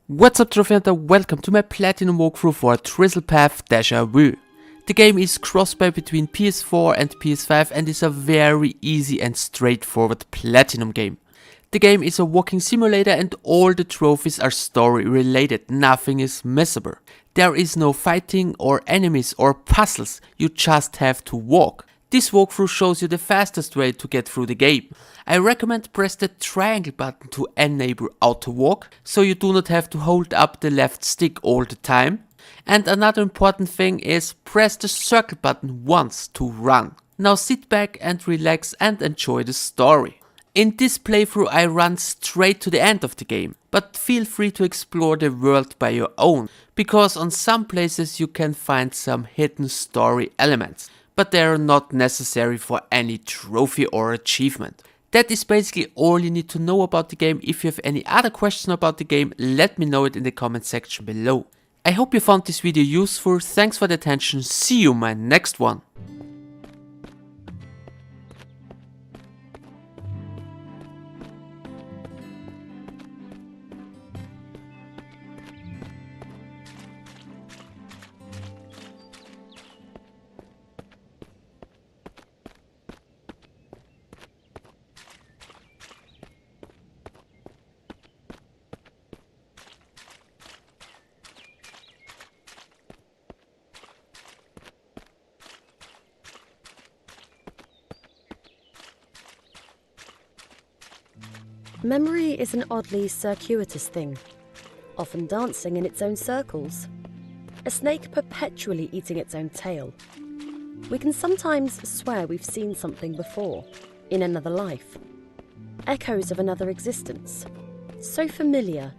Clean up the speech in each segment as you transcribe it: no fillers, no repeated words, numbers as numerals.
What's up, Trophy Hunter? Welcome to my Platinum walkthrough for Drizzlepath Deja. The game is Crossbuy between PS4 and PS5 and is a very easy and straightforward Platinum game. The game is a walking simulator and all the trophies are story related, nothing is missable. There is no fighting or enemies or puzzles, you just have to walk. This walkthrough shows you the fastest way to get through the game. I recommend press the triangle button to enable auto walk, so you do not have to hold up the left stick all the time. And another important thing is press the circle button once to run. Now sit back and relax and enjoy the story. In this playthrough I run straight to the end of the game, but feel free to explore the world by your own, because on some places you can find some hidden story elements, but they are not necessary for any trophy or achievement. That is basically all you need to know about the game. If you have any other question about the game, let me know it in the comment section below. I hope you found this video useful, thanks for the attention, see you in my next one. Memory is an oddly circuitous thing, often dancing in its own circles. A snake perpetually eating its own tail. We can sometimes swear we've seen something before, in another life. Echoes of another existence. So familiar,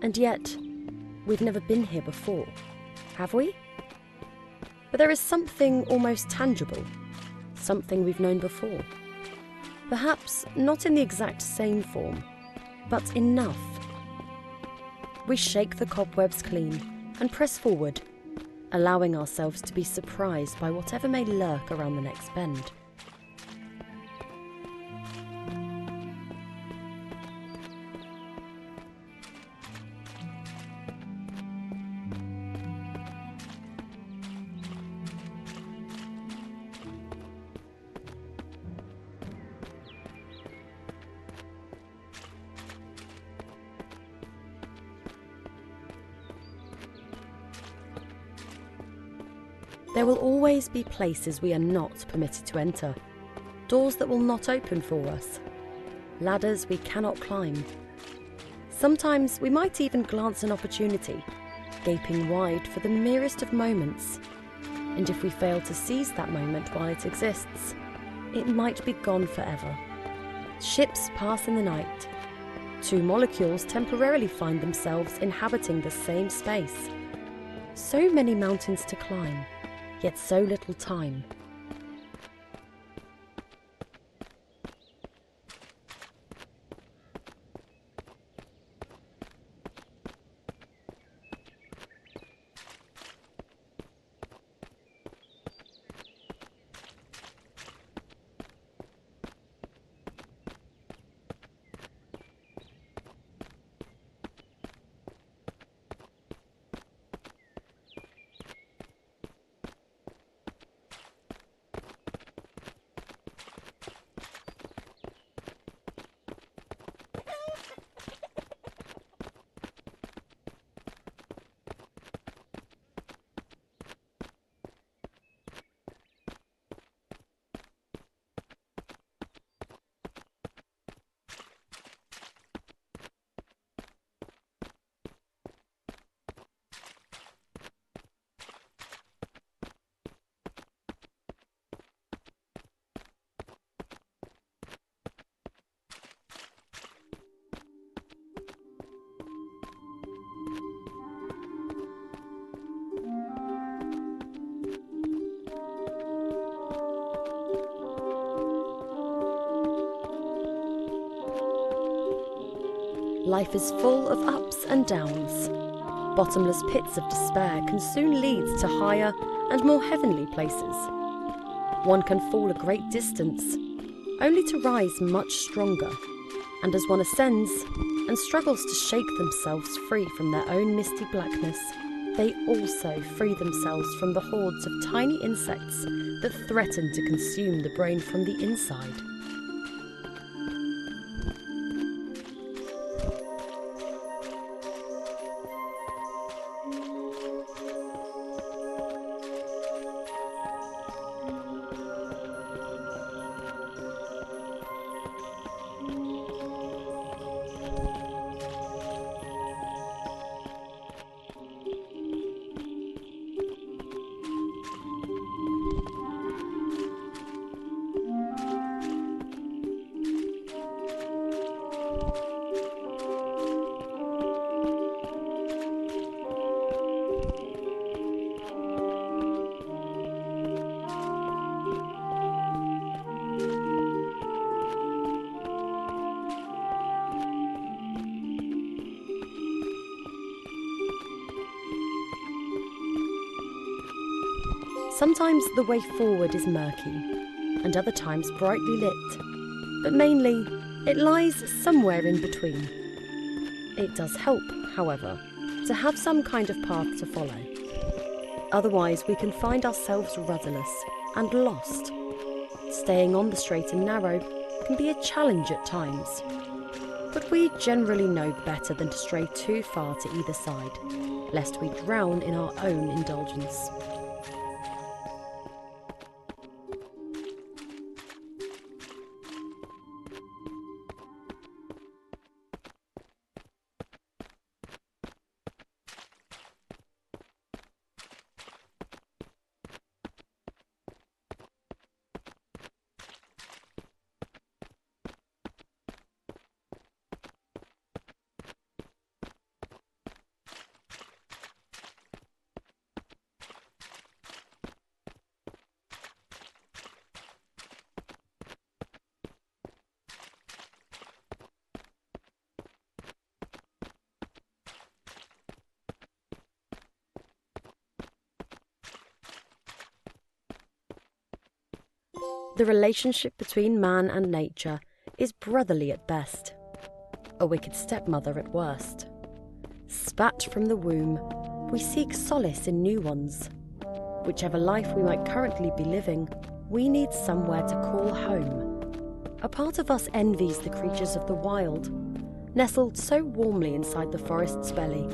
and yet we've never been here before, have we? But there is something almost tangible, something we've known before. Perhaps not in the exact same form, but enough. We shake the cobwebs clean and press forward, allowing ourselves to be surprised by whatever may lurk around the next bend. There will always be places we are not permitted to enter, doors that will not open for us, ladders we cannot climb. Sometimes we might even glance an opportunity, gaping wide for the merest of moments, and if we fail to seize that moment while it exists, it might be gone forever. Ships pass in the night. Two molecules temporarily find themselves inhabiting the same space. So many mountains to climb, yet so little time. Life is full of ups and downs. Bottomless pits of despair can soon lead to higher and more heavenly places. One can fall a great distance, only to rise much stronger And as one ascends and struggles to shake themselves free from their own misty blackness, they also free themselves from the hordes of tiny insects that threaten to consume the brain from the inside. Sometimes the way forward is murky, and other times brightly lit, but mainly it lies somewhere in between. It does help, however, to have some kind of path to follow. Otherwise we can find ourselves rudderless and lost. Staying on the straight and narrow can be a challenge at times, but we generally know better than to stray too far to either side, lest we drown in our own indulgence. The relationship between man and nature is brotherly at best, a wicked stepmother at worst. Spat from the womb, we seek solace in new ones. Whichever life we might currently be living, we need somewhere to call home. A part of us envies the creatures of the wild, nestled so warmly inside the forest's belly.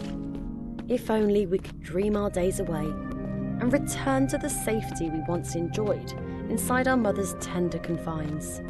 If only we could dream our days away and return to the safety we once enjoyed inside our mother's tender confines.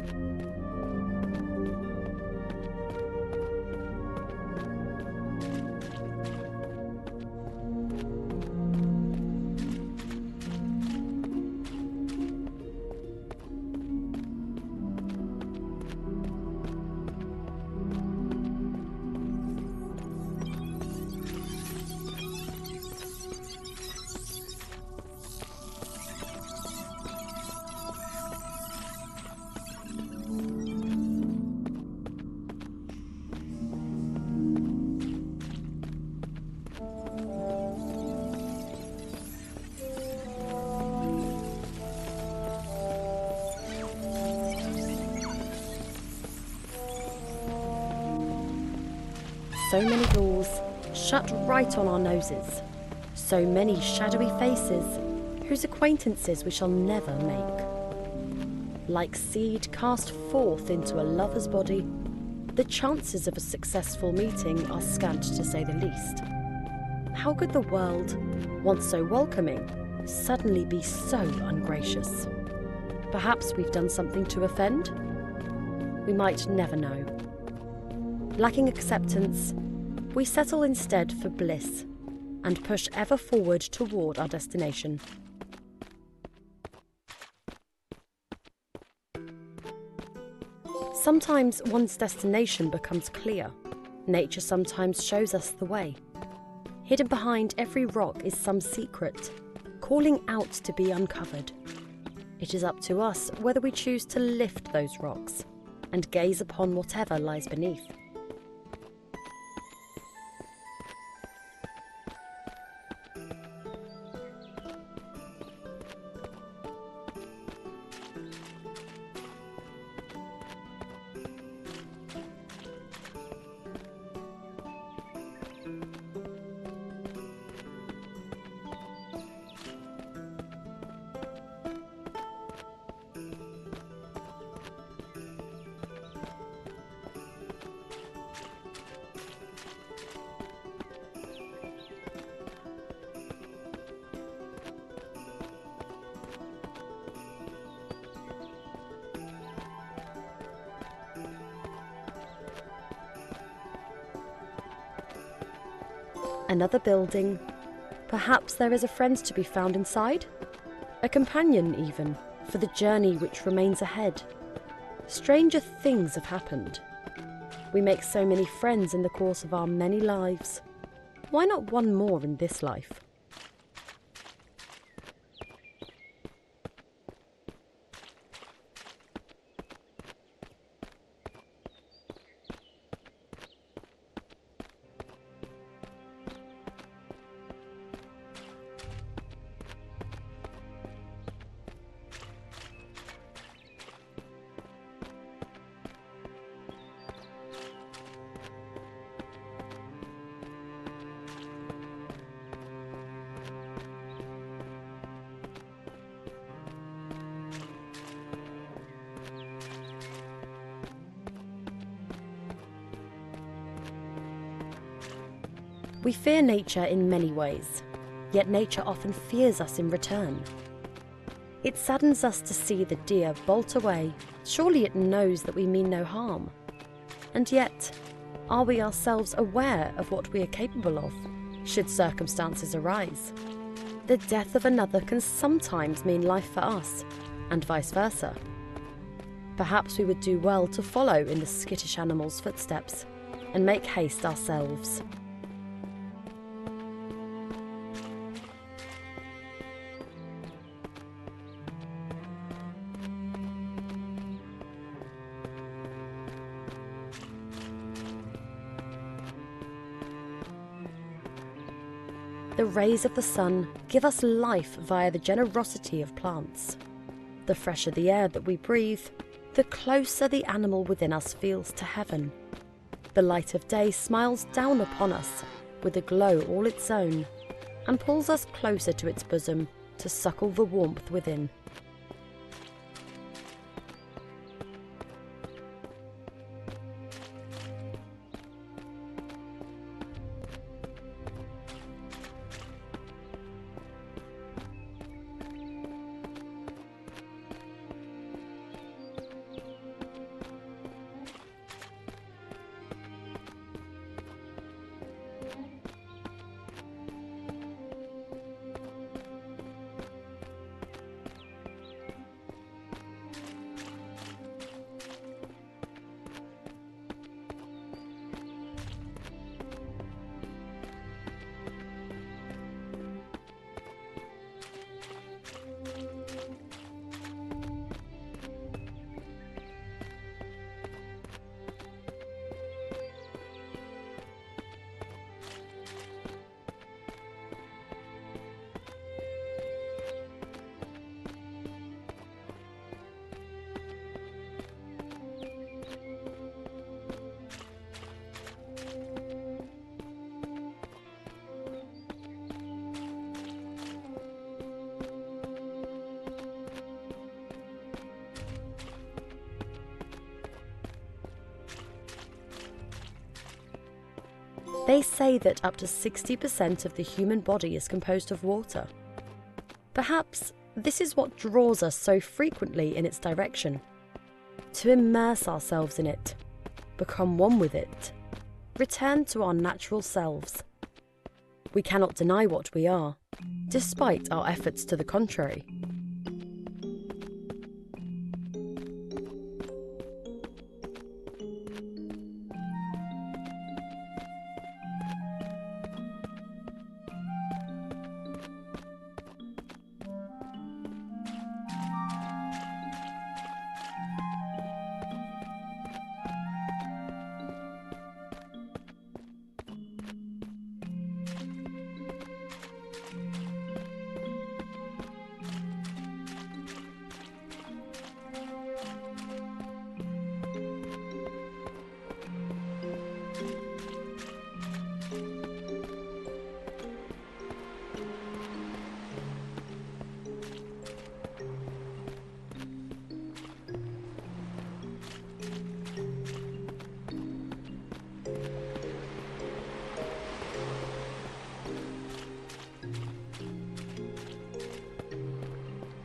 So many doors shut right on our noses. So many shadowy faces whose acquaintances we shall never make. Like seed cast forth into a lover's body, the chances of a successful meeting are scant to say the least. How could the world, once so welcoming, suddenly be so ungracious? Perhaps we've done something to offend? We might never know. Lacking acceptance, we settle instead for bliss and push ever forward toward our destination. Sometimes one's destination becomes clear. Nature sometimes shows us the way. Hidden behind every rock is some secret, calling out to be uncovered. It is up to us whether we choose to lift those rocks and gaze upon whatever lies beneath. Another building. Perhaps there is a friend to be found inside? A companion, even, for the journey which remains ahead. Stranger things have happened. We make so many friends in the course of our many lives. Why not one more in this life? We fear nature in many ways, yet nature often fears us in return. It saddens us to see the deer bolt away. Surely it knows that we mean no harm. And yet, are we ourselves aware of what we are capable of, should circumstances arise? The death of another can sometimes mean life for us, and vice versa. Perhaps we would do well to follow in the skittish animal's footsteps, and make haste ourselves. The rays of the sun give us life via the generosity of plants. The fresher the air that we breathe, the closer the animal within us feels to heaven. The light of day smiles down upon us with a glow all its own, and pulls us closer to its bosom to suckle the warmth within. They say that up to 60% of the human body is composed of water. Perhaps this is what draws us so frequently in its direction. To immerse ourselves in it, become one with it, return to our natural selves. We cannot deny what we are, despite our efforts to the contrary.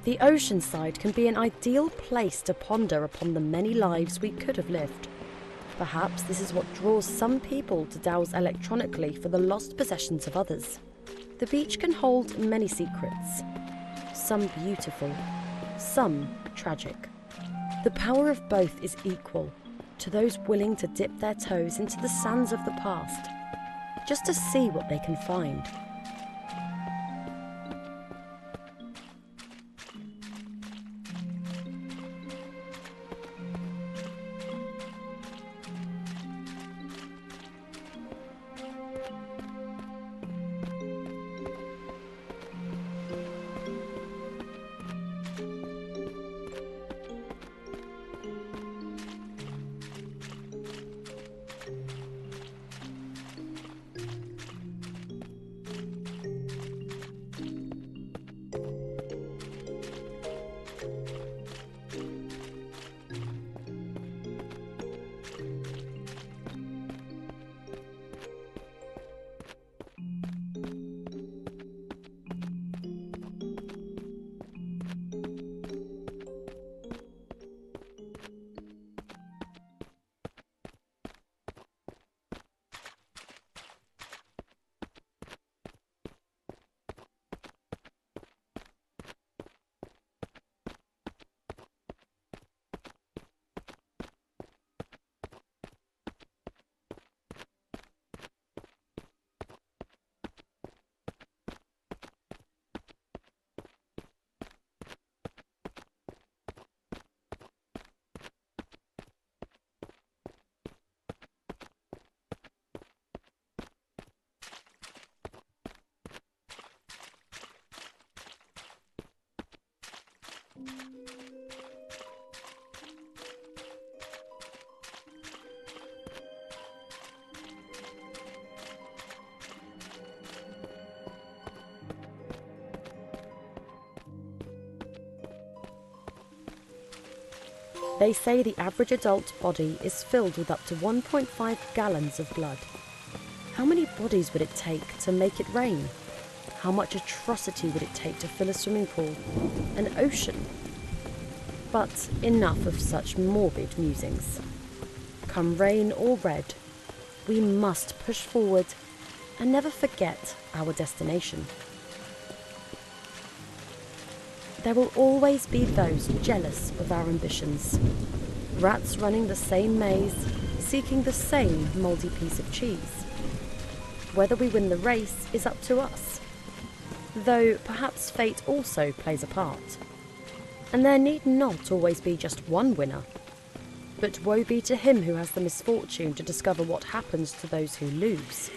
The oceanside can be an ideal place to ponder upon the many lives we could have lived. Perhaps this is what draws some people to dowse electronically for the lost possessions of others. The beach can hold many secrets, some beautiful, some tragic. The power of both is equal to those willing to dip their toes into the sands of the past, just to see what they can find. They say the average adult body is filled with up to 1.5 gallons of blood. How many bodies would it take to make it rain? How much atrocity would it take to fill a swimming pool, an ocean? But enough of such morbid musings. Come rain or red, we must push forward and never forget our destination. There will always be those jealous of our ambitions. Rats running the same maze, seeking the same mouldy piece of cheese. Whether we win the race is up to us, though perhaps fate also plays a part. And there need not always be just one winner, but woe be to him who has the misfortune to discover what happens to those who lose.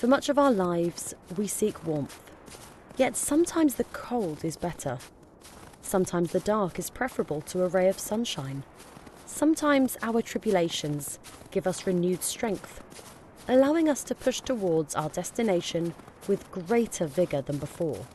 For much of our lives, we seek warmth. Yet sometimes the cold is better. Sometimes the dark is preferable to a ray of sunshine. Sometimes our tribulations give us renewed strength, allowing us to push towards our destination with greater vigour than before.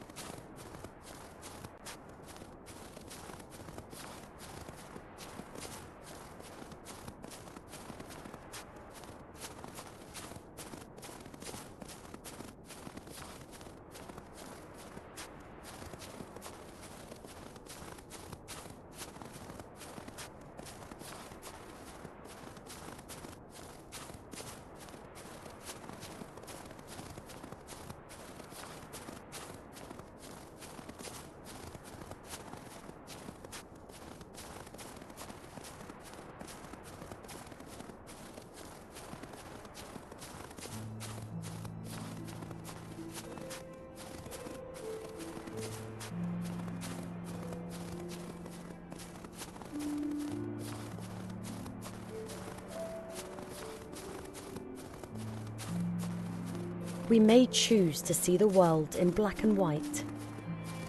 We may choose to see the world in black and white,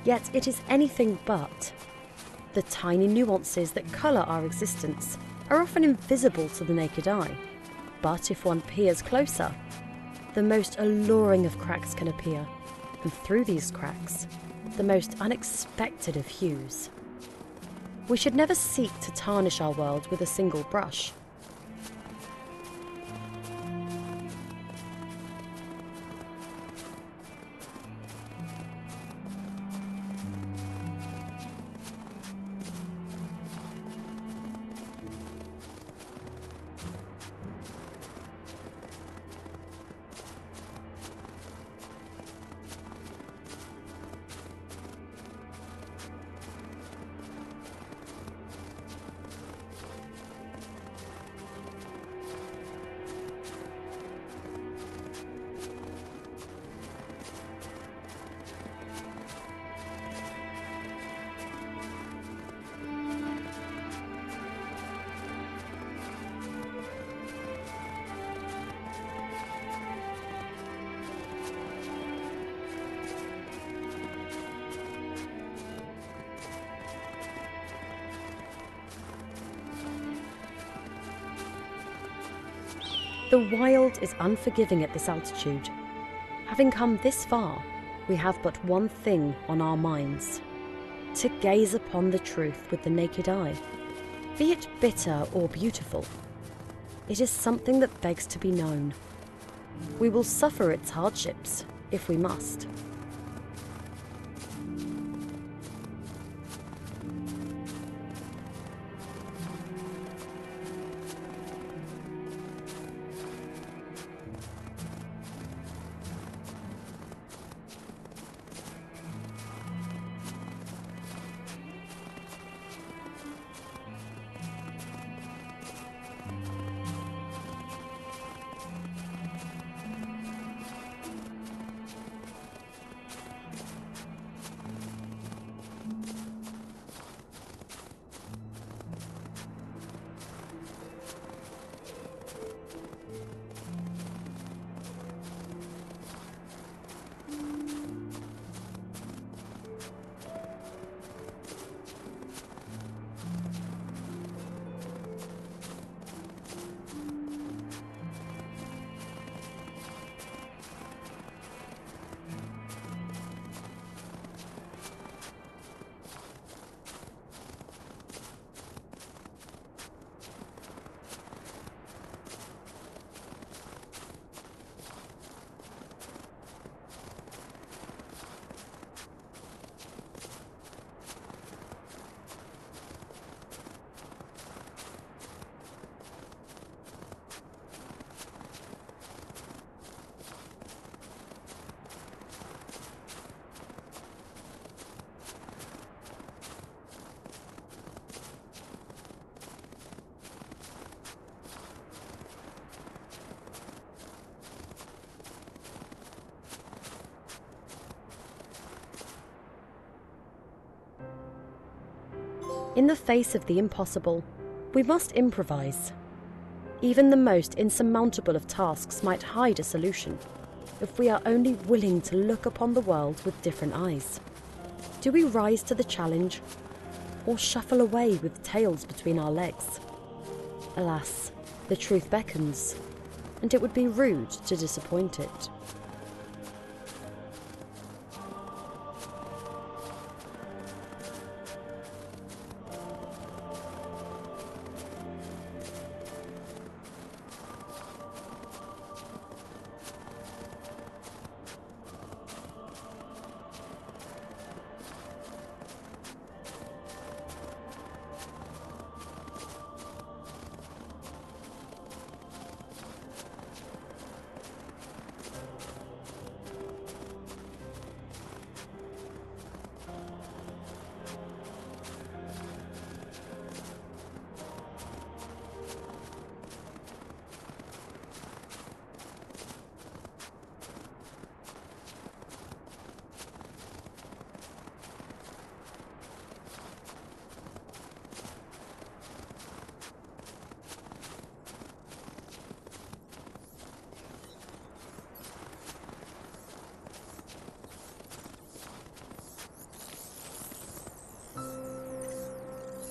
yet it is anything but. The tiny nuances that colour our existence are often invisible to the naked eye, but if one peers closer, the most alluring of cracks can appear, and through these cracks, the most unexpected of hues. We should never seek to tarnish our world with a single brush. The wild is unforgiving at this altitude. Having come this far, we have but one thing on our minds: to gaze upon the truth with the naked eye. Be it bitter or beautiful, it is something that begs to be known. We will suffer its hardships if we must. In the face of the impossible, we must improvise. Even the most insurmountable of tasks might hide a solution, if we are only willing to look upon the world with different eyes. Do we rise to the challenge, or shuffle away with tails between our legs? Alas, the truth beckons, and it would be rude to disappoint it.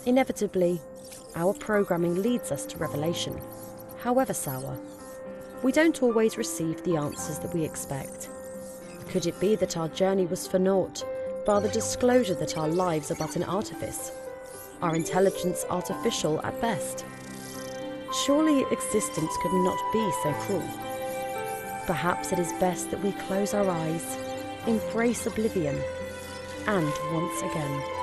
Inevitably, our programming leads us to revelation, however sour. We don't always receive the answers that we expect. Could it be that our journey was for naught, bar the disclosure that our lives are but an artifice, our intelligence artificial at best? Surely existence could not be so cruel. Perhaps it is best that we close our eyes, embrace oblivion, and once again